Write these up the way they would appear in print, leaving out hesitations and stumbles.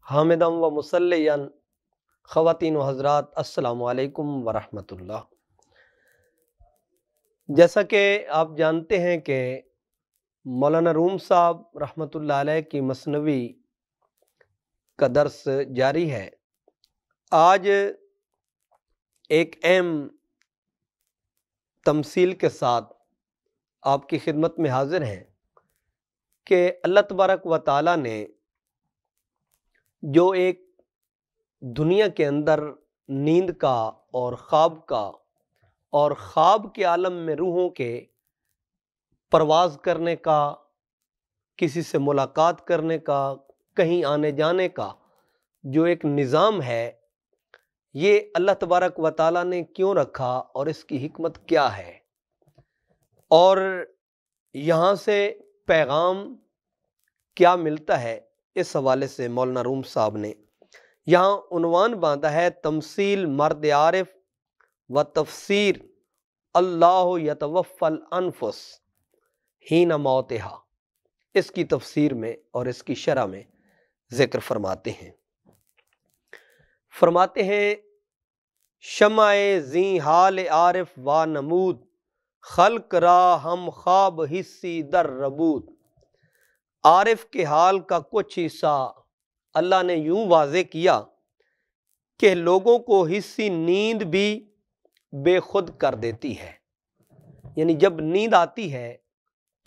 حامدًا و مصلیًا خواتین و حضرات السلام علیکم ورحمۃ اللہ۔ جیسا کہ آپ جانتے ہیں کہ مولانا روم صاحب رحمۃ اللہ علیہ کی مثنوی کا درس جاری ہے۔ آج ایک اہم تمثیل کے ساتھ آپ کی خدمت میں حاضر ہیں کہ اللہ تبارک و تعالیٰ نے جو ایک دنیا کے اندر نیند کا اور خواب کا اور خواب کے عالم میں روحوں کے پرواز کرنے کا، کسی سے ملاقات کرنے کا، کہیں آنے جانے کا جو ایک نظام ہے، یہ اللہ تبارک و تعالیٰ نے کیوں رکھا اور اس کی حکمت کیا ہے، اور یہاں سے پیغام کیا ملتا ہے، اس حوالے سے مولانا روم صاحب نے یہاں عنوان باندھا ہے تمثیل مرد عارف و تفسیر اللہ یتوفی الانفس حین موتہا۔ اس کی تفسیر میں اور اس کی شرح میں ذکر فرماتے ہیں شمع زی حال عارف و نمود خلق را ہم خواب حصی در ربود۔ عارف کے حال کا کچھ حصہ اللہ نے یوں واضح کیا کہ لوگوں کو حصی نیند بھی بے خود کر دیتی ہے، یعنی جب نیند آتی ہے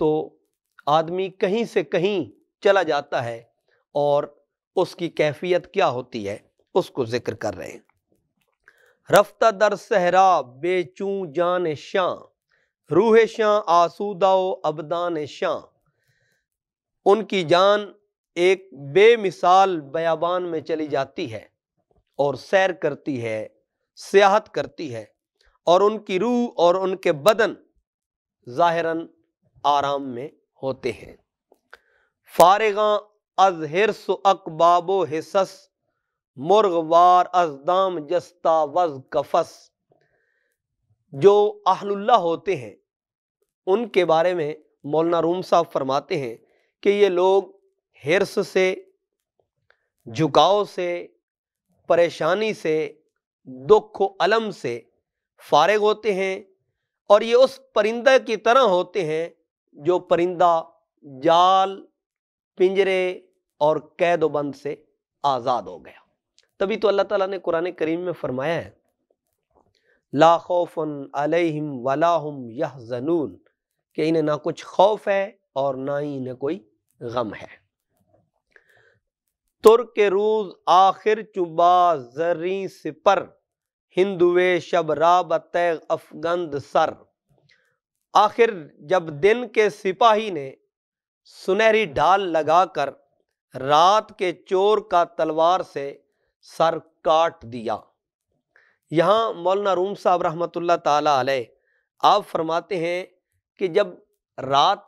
تو آدمی کہیں سے کہیں چلا جاتا ہے، اور اس کی کیفیت کیا ہوتی ہے اس کو ذکر کر رہے ہیں۔ رفتہ در صحرا بے چوں جان شاں، روح شاں آسودہ و ابدان شاں۔ ان کی جان ایک بے مثال بیابان میں چلی جاتی ہے اور سیر کرتی ہے، سیاحت کرتی ہے، اور ان کی روح اور ان کے بدن ظاہراً آرام میں ہوتے ہیں۔ فارغاں از حرص و اقباب و حصص، مرغ وار از دام جستا وز قفس۔ جو اہل اللہ ہوتے ہیں ان کے بارے میں مولانا روم صاحب فرماتے ہیں کہ یہ لوگ حرص سے، جھکاؤ سے، پریشانی سے، دکھ و الم سے فارغ ہوتے ہیں، اور یہ اس پرندہ کی طرح ہوتے ہیں جو پرندہ جال، پنجرے اور قید و بند سے آزاد ہو گیا۔ تبھی تو اللہ تعالیٰ نے قرآن کریم میں فرمایا ہے لا خوف علیہم ولا ہم یحزنون، کہ انہیں نہ کچھ خوف ہے اور نہ ہی انہیں کوئی غم ہے۔ ترک روز آخر چوبا زریں سپر، ہندوے شب راب تیغ افگند سر۔ آخر جب دن کے سپاہی نے سنہری ڈھال لگا کر رات کے چور کا تلوار سے سر کاٹ دیا۔ یہاں مولانا روم صاحب رحمۃ اللہ تعالی علیہ آپ فرماتے ہیں کہ جب رات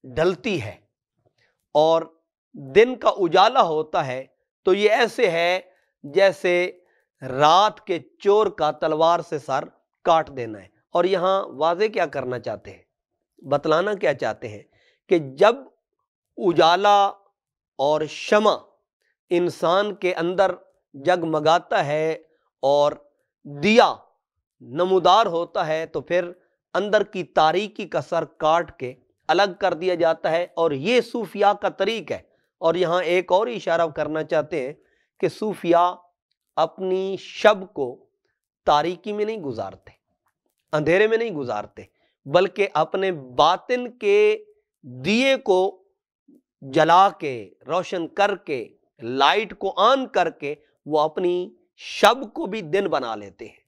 ڈھلتی ہے اور دن کا اجالا ہوتا ہے تو یہ ایسے ہے جیسے رات کے چور کا تلوار سے سر کاٹ دینا ہے۔ اور یہاں واضح کیا کرنا چاہتے ہیں، بتلانا کیا چاہتے ہیں کہ جب اجالا اور شمع انسان کے اندر جگمگاتا ہے اور دیا نمودار ہوتا ہے تو پھر اندر کی تاریکی کا سر کاٹ کے الگ کر دیا جاتا ہے، اور یہ صوفیاء کا طریق ہے۔ اور یہاں ایک اور اشارہ کرنا چاہتے ہیں کہ صوفیاء اپنی شب کو تاریکی میں نہیں گزارتے، اندھیرے میں نہیں گزارتے، بلکہ اپنے باطن کے دیے کو جلا کے، روشن کر کے، لائٹ کو آن کر کے وہ اپنی شب کو بھی دن بنا لیتے ہیں،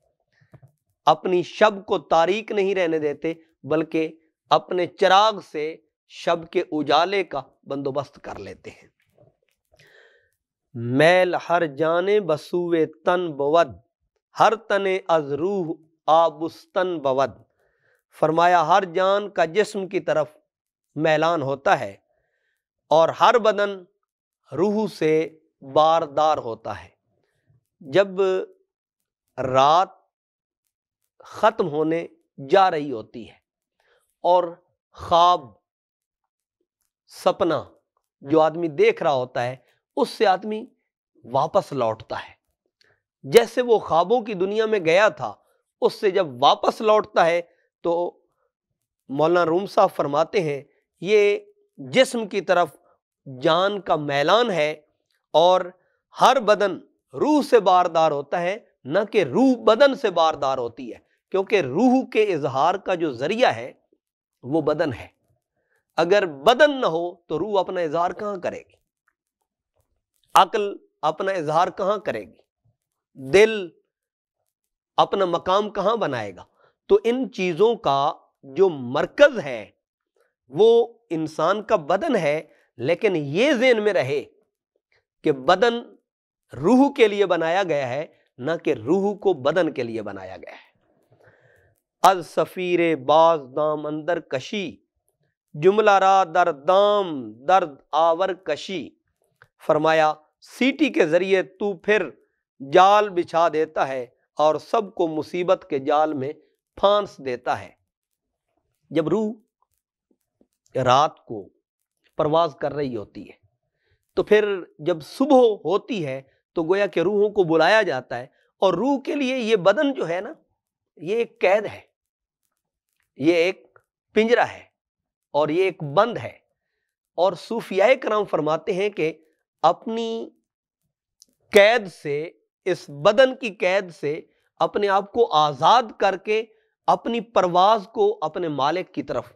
اپنی شب کو تاریک نہیں رہنے دیتے، بلکہ اپنے چراغ سے شب کے اجالے کا بندوبست کر لیتے ہیں۔ میل ہر جانے بسوے تن بود، ہر تنے از روح آبستن بود۔ فرمایا ہر جان کا جسم کی طرف میلان ہوتا ہے اور ہر بدن روح سے باردار ہوتا ہے۔ جب رات ختم ہونے جا رہی ہوتی ہے اور خواب، سپنا جو آدمی دیکھ رہا ہوتا ہے اس سے آدمی واپس لوٹتا ہے. جیسے وہ خوابوں کی دنیا میں گیا تھا اس سے جب واپس لوٹتا ہے تو مولانا روم صاحب فرماتے ہیں یہ جسم کی طرف جان کا میلان ہے اور ہر بدن روح سے باردار ہوتا ہے نہ کہ روح بدن سے باردار ہوتی ہے، کیونکہ روح کے اظہار کا جو ذریعہ ہے وہ بدن ہے. اگر بدن نہ ہو تو روح اپنا اظہار کہاں کرے گی، عقل اپنا اظہار کہاں کرے گی، دل اپنا مقام کہاں بنائے گا. تو ان چیزوں کا جو مرکز ہے وہ انسان کا بدن ہے، لیکن یہ ذہن میں رہے کہ بدن روح کے لیے بنایا گیا ہے نہ کہ روح کو بدن کے لیے بنایا گیا ہے. از سفیر باز دام اندر کشی جملہ را در دام درد آور کشی. فرمایا سیٹی کے ذریعے تو پھر جال بچھا دیتا ہے اور سب کو مصیبت کے جال میں پھانس دیتا ہے. جب روح رات کو پرواز کر رہی ہوتی ہے تو پھر جب صبح ہوتی ہے تو گویا کہ روحوں کو بلایا جاتا ہے، اور روح کے لیے یہ بدن جو ہے نا یہ ایک قید ہے، یہ ایک پنجرہ ہے اور یہ ایک بند ہے. اور صوفیاء کرام فرماتے ہیں کہ اپنی قید سے، اس بدن کی قید سے اپنے آپ کو آزاد کر کے اپنی پرواز کو اپنے مالک کی طرف،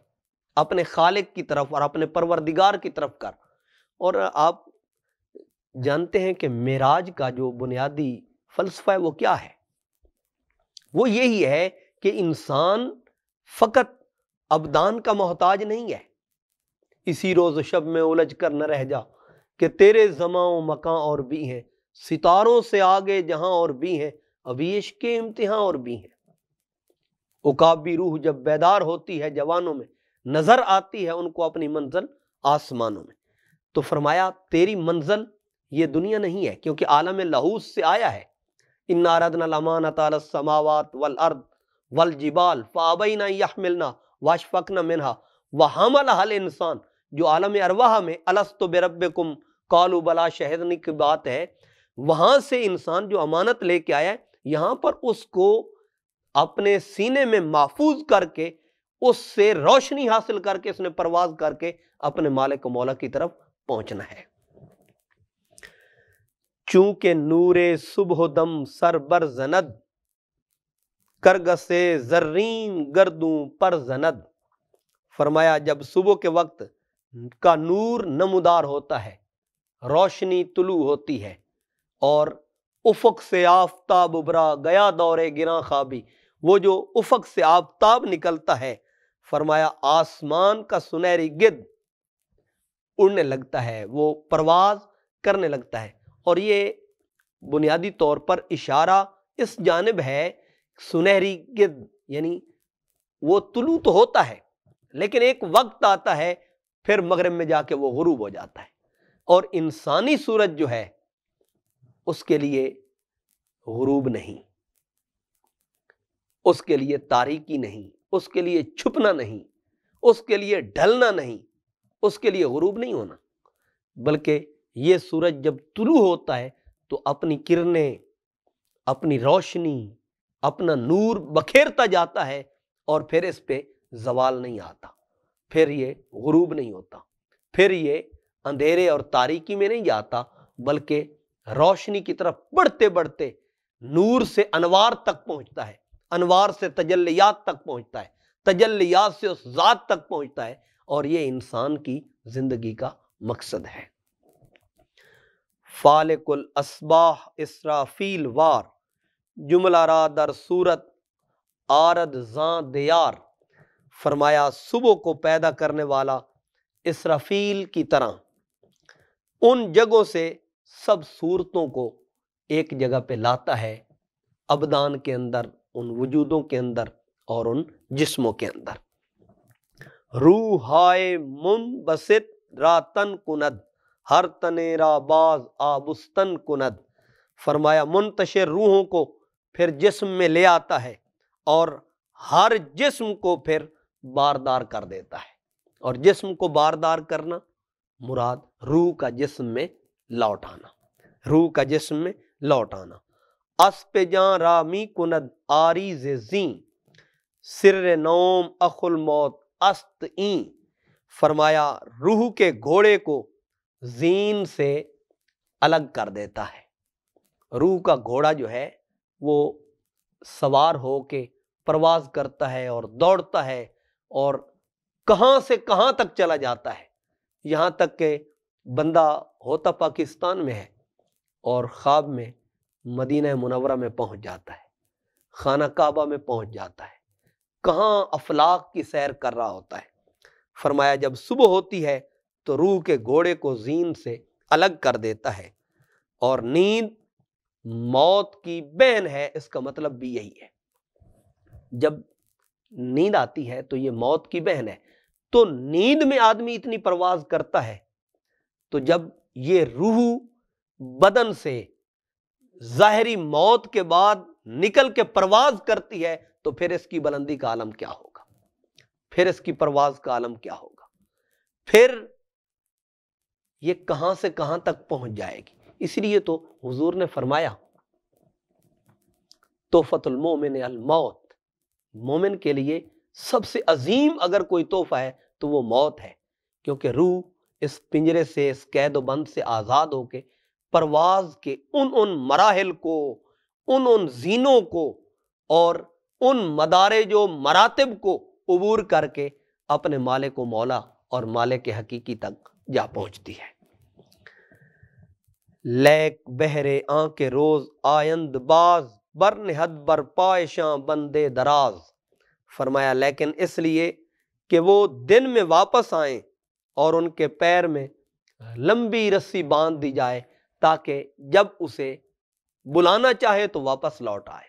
اپنے خالق کی طرف اور اپنے پروردگار کی طرف کر. اور آپ جانتے ہیں کہ معراج کا جو بنیادی فلسفہ ہے وہ کیا ہے؟ وہ یہی ہے کہ انسان فقط ابدان کا محتاج نہیں ہے. اسی روز شب میں الجھ کر نہ رہ جا کہ تیرے زماں و مکان اور بھی ہیں، ستاروں سے آگے جہاں اور بھی ہیں، ابھی عشق کے امتحان اور بھی ہیں. عقابی روح جب بیدار ہوتی ہے جوانوں میں، نظر آتی ہے ان کو اپنی منزل آسمانوں میں. تو فرمایا تیری منزل یہ دنیا نہیں ہے، کیونکہ عالم لاہوت سے آیا ہے. اِنَّا عَرَضْنَا الْأَمَانَةَ عَلَى السَّمَاوَاتِ وَالْأَرْضِ وَالْجِبَالِ فَأَبَيْنَ أَن يَحْمِلْنَهَا وَأَشْفَقْنَ مِنْهَا وَحَمَلَهَا الْإِنسَانُ، جو عالم ارواح میں أَلَسْتُ بِرَبِّكُمْ قَالُوا بَلَىٰ شَهِدْنَا کی بات ہے، وہاں سے انسان جو امانت لے کے آیا ہے یہاں پر اس کو اپنے سینے میں محفوظ کر کے اس سے روشنی حاصل کر کے اس نے پرواز کر کے اپنے مالک و مولا کی طرف پہنچنا ہے. چونکہ نور صبح دم سر بر زند کرگسے زرین گردوں پر زند. فرمایا جب صبح کے وقت کا نور نمودار ہوتا ہے، روشنی طلوع ہوتی ہے اور افق سے آفتاب ابھرا گیا دور گراں خوابی، وہ جو افق سے آفتاب نکلتا ہے، فرمایا آسمان کا سنہری گدھ اڑنے لگتا ہے، وہ پرواز کرنے لگتا ہے. اور یہ بنیادی طور پر اشارہ اس جانب ہے، سنہری گدھ یعنی وہ طلوع تو ہوتا ہے لیکن ایک وقت آتا ہے پھر مغرب میں جا کے وہ غروب ہو جاتا ہے. اور انسانی سورج جو ہے اس کے لیے غروب نہیں، اس کے لیے تاریکی نہیں، اس کے لیے چھپنا نہیں، اس کے لیے ڈھلنا نہیں، اس کے لیے غروب نہیں ہونا، بلکہ یہ سورج جب طلوع ہوتا ہے تو اپنی کرنیں، اپنی روشنی، اپنا نور بکھیرتا جاتا ہے اور پھر اس پہ زوال نہیں آتا، پھر یہ غروب نہیں ہوتا، پھر یہ اندھیرے اور تاریکی میں نہیں جاتا، بلکہ روشنی کی طرف بڑھتے بڑھتے نور سے انوار تک پہنچتا ہے، انوار سے تجلیات تک پہنچتا ہے، تجلیات سے اس ذات تک پہنچتا ہے. اور یہ انسان کی زندگی کا مقصد ہے. فالق الاسباح اسرافیل وار جملہ را در صورت آرد زاں دیار. فرمایا صبح کو پیدا کرنے والا اسرافیل کی طرح ان جگہوں سے سب صورتوں کو ایک جگہ پہ لاتا ہے، ابدان کے اندر، ان وجودوں کے اندر اور ان جسموں کے اندر. روحائے منبسط راتن کند ہر تنے را باز آبستن کند. فرمایا منتشر روحوں کو پھر جسم میں لے آتا ہے اور ہر جسم کو پھر باردار کر دیتا ہے. اور جسم کو باردار کرنا مراد روح کا جسم میں لوٹ آنا، روح کا جسم میں لوٹ آنا۔ اسپ جاں رامی کند آریز زیں، سر نوم اخ الموت است این۔ فرمایا روح کے گھوڑے کو زین سے الگ کر دیتا ہے۔ روح کا گھوڑا جو ہے وہ سوار ہو کے پرواز کرتا ہے اور دوڑتا ہے اور کہاں سے کہاں تک چلا جاتا ہے، یہاں تک کہ بندہ ہوتا پاکستان میں ہے اور خواب میں مدینہ منورہ میں پہنچ جاتا ہے، خانہ کعبہ میں پہنچ جاتا ہے، کہاں افلاق کی سیر کر رہا ہوتا ہے۔ فرمایا جب صبح ہوتی ہے تو روح کے گھوڑے کو زین سے الگ کر دیتا ہے، اور نیند موت کی بہن ہے، اس کا مطلب بھی یہی ہے۔ جب نیند آتی ہے تو یہ موت کی بہن ہے، تو نیند میں آدمی اتنی پرواز کرتا ہے، تو جب یہ روح بدن سے ظاہری موت کے بعد نکل کے پرواز کرتی ہے تو پھر اس کی بلندی کا عالم کیا ہوگا، پھر اس کی پرواز کا عالم کیا ہوگا، پھر یہ کہاں سے کہاں تک پہنچ جائے گی۔ اس لیے تو حضور نے فرمایا تحفۃ المومن الموت، مومن کے لیے سب سے عظیم اگر کوئی تحفہ ہے تو وہ موت ہے، کیونکہ روح اس پنجرے سے، اس قید و بند سے آزاد ہو کے پرواز کے ان مراحل کو، ان زینوں کو اور ان مدارج و مراتب کو عبور کر کے اپنے مالک و مولا اور مالک حقیقی تک جا پہنچتی ہے۔ لیک بہرے آنکھ روز آیند باز، بر نہد بر پائشاں بندے دراز۔ فرمایا لیکن اس لیے کہ وہ دن میں واپس آئیں اور ان کے پیر میں لمبی رسی باندھ دی جائے تاکہ جب اسے بلانا چاہے تو واپس لوٹ آئے۔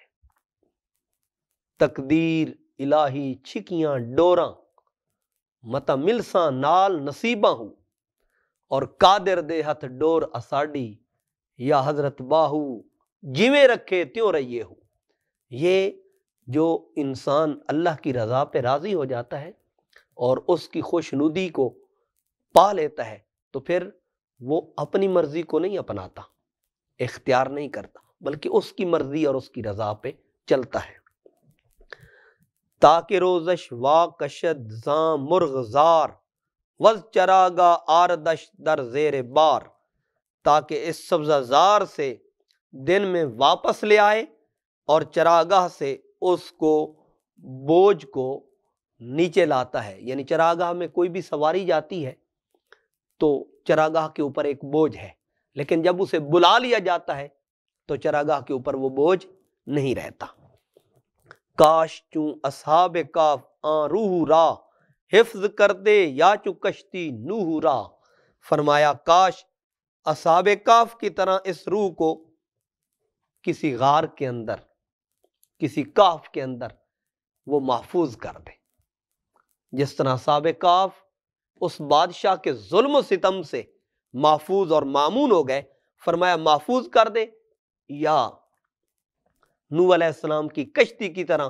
تقدیر الہی چھکیاں ڈوراں، متا ملساں نال نصیباں ہوں، اور قادر دے ہتھ ڈور اساڈی، یا حضرت باہو جویں رکھے تیوں رہیے ہو۔ یہ جو انسان اللہ کی رضا پہ راضی ہو جاتا ہے اور اس کی خوشنودی کو پا لیتا ہے تو پھر وہ اپنی مرضی کو نہیں اپناتا، اختیار نہیں کرتا، بلکہ اس کی مرضی اور اس کی رضا پہ چلتا ہے۔ تاکہ روزش وا کشد زاں مرغ زار، وز چراگا آردش در زیر بار۔ تاکہ اس سبزہ زار سے دن میں واپس لے آئے اور چراگاہ سے اس کو بوجھ کو نیچے لاتا ہے، یعنی چراگاہ میں کوئی بھی سواری جاتی ہے تو چراگاہ کے اوپر ایک بوجھ ہے، لیکن جب اسے بلا لیا جاتا ہے تو چراگاہ کے اوپر وہ بوجھ نہیں رہتا۔ کاش چوں اصحاب کاف آن روح را، حفظ کر دے یا چوں کشتی نوح را۔ فرمایا کاش اصحاب کاف کی طرح اس روح کو کسی غار کے اندر، کسی کاف کے اندر وہ محفوظ کر دے، جس طرح اصحاب کاف اس بادشاہ کے ظلم و ستم سے محفوظ اور مامون ہو گئے۔ فرمایا محفوظ کر دے، یا نوح علیہ السلام کی کشتی کی طرح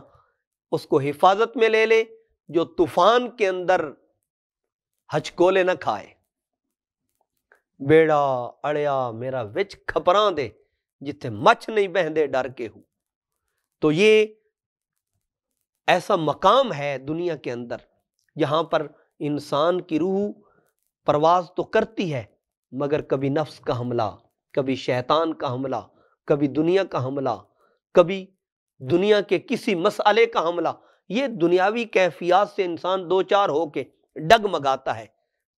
اس کو حفاظت میں لے لے، جو طوفان کے اندر ہچکولے نہ کھائے۔ بیڑا اڑیا میرا وچ کھپراں دے، جتھے مچھ نہیں بہندے ڈر کے ہوں۔ تو یہ ایسا مقام ہے دنیا کے اندر جہاں پر انسان کی روح پرواز تو کرتی ہے، مگر کبھی نفس کا حملہ، کبھی شیطان کا حملہ، کبھی دنیا کا حملہ، کبھی دنیا کے کسی مسئلے کا حملہ، یہ دنیاوی کیفیات سے انسان دو چار ہو کے ڈگمگاتا ہے،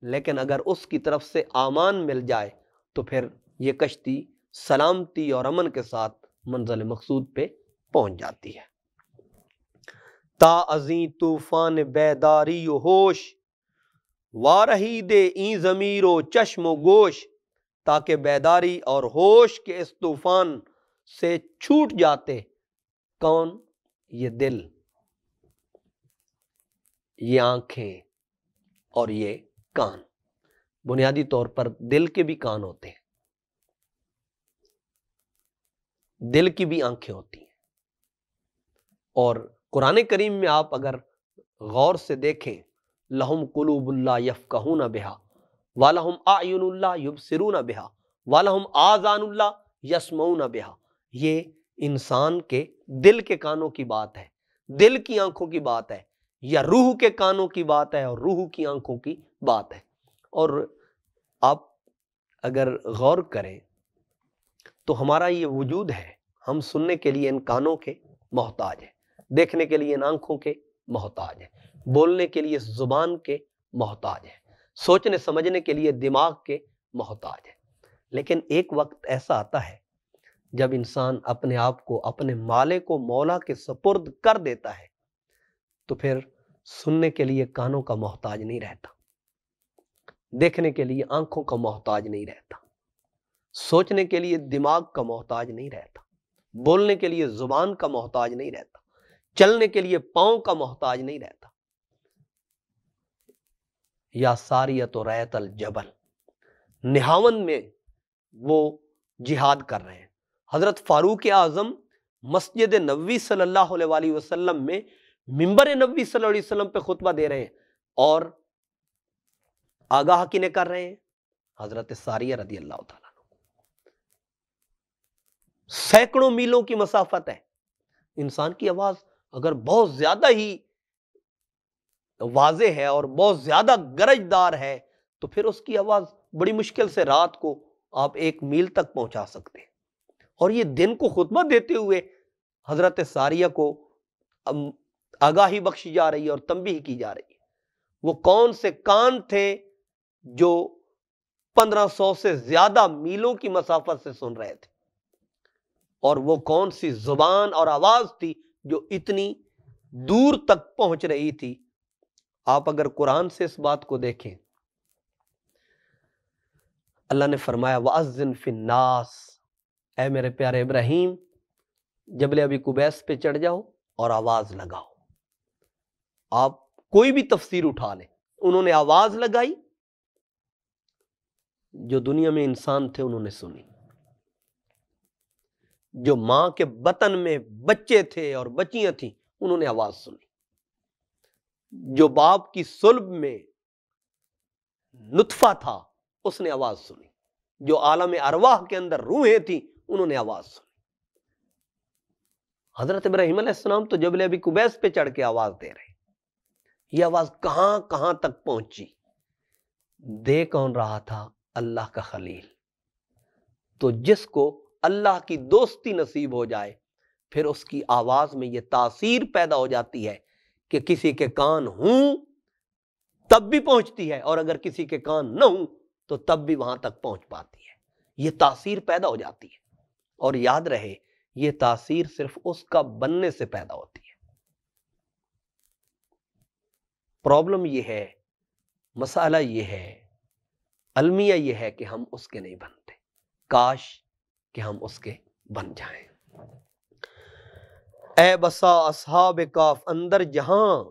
لیکن اگر اس کی طرف سے امان مل جائے تو پھر یہ کشتی سلامتی اور امن کے ساتھ منزل مقصود پہ پہنچ جاتی ہے۔ تا ازیں طوفان بیداری و ہوش، وارہی دے این ضمیر و چشم و گوش۔ تاکہ بیداری اور ہوش کے اس طوفان سے چھوٹ جاتے کون؟ یہ دل، یہ آنکھیں اور یہ کان۔ بنیادی طور پر دل کے بھی کان ہوتے ہیں، دل کی بھی آنکھیں ہوتی ہیں، اور قرآن کریم میں آپ اگر غور سے دیکھیں، لہم قلوب لا یفقہون بہا ولہم اعین لا یبصرون بہا وَلَهُمْ آذَانُ اللَّهِ يَسْمَعُونَ بِهَا، یہ انسان کے دل کے کانوں کی بات ہے، دل کی آنکھوں کی بات ہے، یا روح کے کانوں کی بات ہے اور روح کی آنکھوں کی بات ہے۔ اور آپ اگر غور کریں تو ہمارا یہ وجود ہے، ہم سننے کے لیے ان کانوں کے محتاج ہیں، دیکھنے کے لیے ان آنکھوں کے محتاج ہیں، بولنے کے لیے زبان کے محتاج ہیں، سوچنے سمجھنے کے لیے دماغ کے محتاج ہیں۔ لیکن ایک وقت ایسا آتا ہے جب انسان اپنے آپ کو، اپنے مالک کو مولا کے سپرد کر دیتا ہے تو پھر سننے کے لیے کانوں کا محتاج نہیں رہتا، دیکھنے کے لیے آنکھوں کا محتاج نہیں رہتا، سوچنے کے لیے دماغ کا محتاج نہیں رہتا، بولنے کے لیے زبان کا محتاج نہیں رہتا، چلنے کے لیے پاؤں کا محتاج نہیں رہتا۔ یا ساریت و ریت الجبل، نہاون میں وہ جہاد کر رہے ہیں۔ حضرت فاروق اعظم مسجد نبوی صلی اللہ علیہ وآلہ وسلم میں منبر نبوی صلی اللہ علیہ وسلم پہ خطبہ دے رہے ہیں، اور آگاہ کنہیں کر رہے ہیں؟ حضرت ساریہ رضی اللہ تعالیٰ عنہ۔ سینکڑوں میلوں کی مسافت ہے، انسان کی آواز اگر بہت زیادہ ہی واضح ہے اور بہت زیادہ گرجدار ہے تو پھر اس کی آواز بڑی مشکل سے رات کو آپ 1 میل تک پہنچا سکتے ہیں، اور یہ دن کو خطبہ دیتے ہوئے حضرت ساریہ کو آگاہی بخشی جا رہی ہے اور تنبیہ کی جا رہی ہے۔ وہ کون سے کان تھے جو 1500 سے زیادہ میلوں کی مسافت سے سن رہے تھے، اور وہ کون سی زبان اور آواز تھی جو اتنی دور تک پہنچ رہی تھی۔ آپ اگر قرآن سے اس بات کو دیکھیں، اللہ نے فرمایا وَأَذِّن فِي النَّاسِ، اے میرے پیارے ابراہیم جبل ابی قبیس پہ چڑھ جاؤ اور آواز لگاؤ۔ آپ کوئی بھی تفسیر اٹھا لیں، انہوں نے آواز لگائی، جو دنیا میں انسان تھے انہوں نے سنی، جو ماں کے بطن میں بچے تھے اور بچیاں تھیں انہوں نے آواز سنی، جو باپ کی صلب میں نطفہ تھا اس نے آواز سنی، جو عالم ارواح کے اندر روحیں تھیں انہوں نے آواز سنی۔ حضرت ابراہیم علیہ السلام تو جبل ابی قبیس پہ چڑھ کے آواز دے رہے، یہ آواز کہاں کہاں تک پہنچی؟ دے کون رہا تھا؟ اللہ کا خلیل۔ تو جس کو اللہ کی دوستی نصیب ہو جائے پھر اس کی آواز میں یہ تاثیر پیدا ہو جاتی ہے کہ کسی کے کان ہوں تب بھی پہنچتی ہے، اور اگر کسی کے کان نہ ہوں تو تب بھی وہاں تک پہنچ پاتی ہے، یہ تاثیر پیدا ہو جاتی ہے۔ اور یاد رہے یہ تاثیر صرف اس کا بننے سے پیدا ہوتی ہے۔ پرابلم یہ ہے، مسئلہ یہ ہے، المیہ یہ ہے کہ ہم اس کے نہیں بنتے، کاش کہ ہم اس کے بن جائیں۔ اے بسا اصحاب کاف اندر جہاں،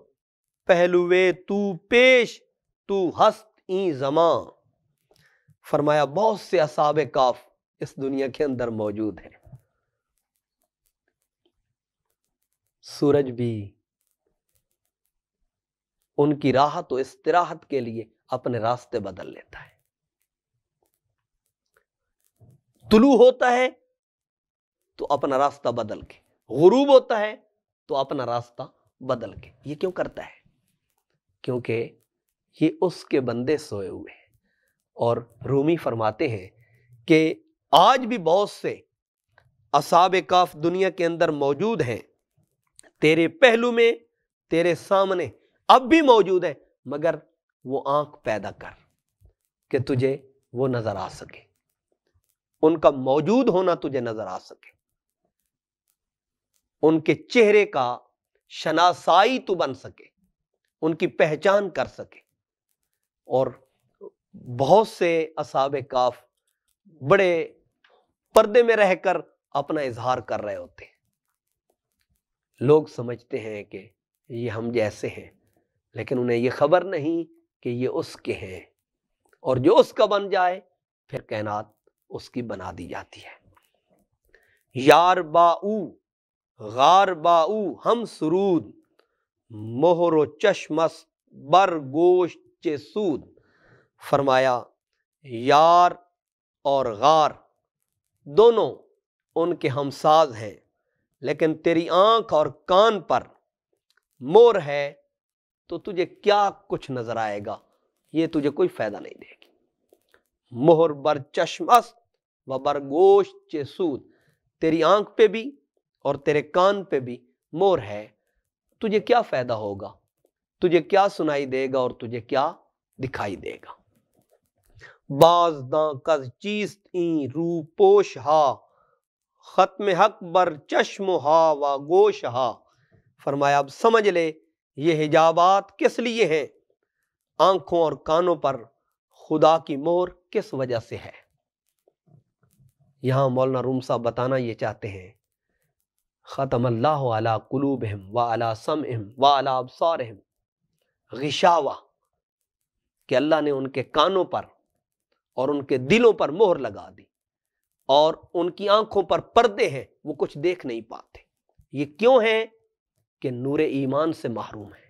پہلوے تو پیش تو ہست این زماں۔ فرمایا بہت سے اصحاب کاف اس دنیا کے اندر موجود ہیں۔ سورج بھی ان کی راحت و استراحت کے لیے اپنے راستے بدل لیتا ہے، طلوع ہوتا ہے تو اپنا راستہ بدل کے، غروب ہوتا ہے تو اپنا راستہ بدل کے۔ یہ کیوں کرتا ہے؟ کیونکہ یہ اس کے بندے سوئے ہوئے ہیں۔ اور رومی فرماتے ہیں کہ آج بھی بہت سے اصحاب کاف دنیا کے اندر موجود ہیں، تیرے پہلو میں، تیرے سامنے اب بھی موجود ہے، مگر وہ آنکھ پیدا کر کہ تجھے وہ نظر آ سکے، ان کا موجود ہونا تجھے نظر آ سکے، ان کے چہرے کا شناسائی تو بن سکے، ان کی پہچان کر سکے۔ اور بہت سے اصحاب کاف بڑے پردے میں رہ کر اپنا اظہار کر رہے ہوتے ہیں، لوگ سمجھتے ہیں کہ یہ ہم جیسے ہیں، لیکن انہیں یہ خبر نہیں کہ یہ اس کے ہیں، اور جو اس کا بن جائے پھر کائنات اس کی بنا دی جاتی ہے۔ یار باؤ غار باؤ ہم سرود، مہر و چشمس بر گوشت سود۔ فرمایا یار اور غار دونوں ان کے ہمساز ہیں، لیکن تیری آنکھ اور کان پر مور ہے تو تجھے کیا کچھ نظر آئے گا؟ یہ تجھے کوئی فائدہ نہیں دے گی۔ مہر بر چشم است و بر گوشت چے سود، تیری آنکھ پہ بھی اور تیرے کان پہ بھی مور ہے، تجھے کیا فائدہ ہوگا؟ تجھے کیا سنائی دے گا اور تجھے کیا دکھائی دے گا؟ باز داں کز چیست این رو پوش ہا، ختم حق بر چشم ہا و گوش ہا۔ فرمایا اب سمجھ لے یہ حجابات کس لیے ہیں، آنکھوں اور کانوں پر خدا کی مہر کس وجہ سے ہے۔ یہاں مولانا روم صاحب بتانا یہ چاہتے ہیں ختم اللہ علی قلوبہم وعلی سمعہم وعلی ابصارہم غشاوہ، کہ اللہ نے ان کے کانوں پر اور ان کے دلوں پر مہر لگا دی، اور ان کی آنکھوں پر پردے ہیں، وہ کچھ دیکھ نہیں پاتے۔ یہ کیوں ہے؟ کہ نور ایمان سے محروم ہے،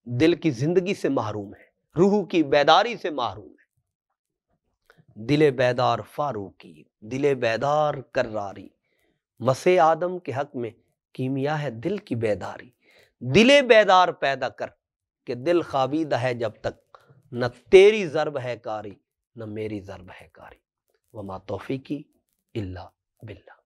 دل کی زندگی سے محروم ہے، روح کی بیداری سے محروم ہے۔ دل بیدار فاروقی، دل بیدار کراری، مسیح آدم کے حق میں کیمیا ہے دل کی بیداری۔ دل بیدار پیدا کر کہ دل خوابیدہ ہے جب تک، نہ تیری ضرب ہے کاری نہ میری ضرب ہے کاری۔ وما توفیقی الا باللہ۔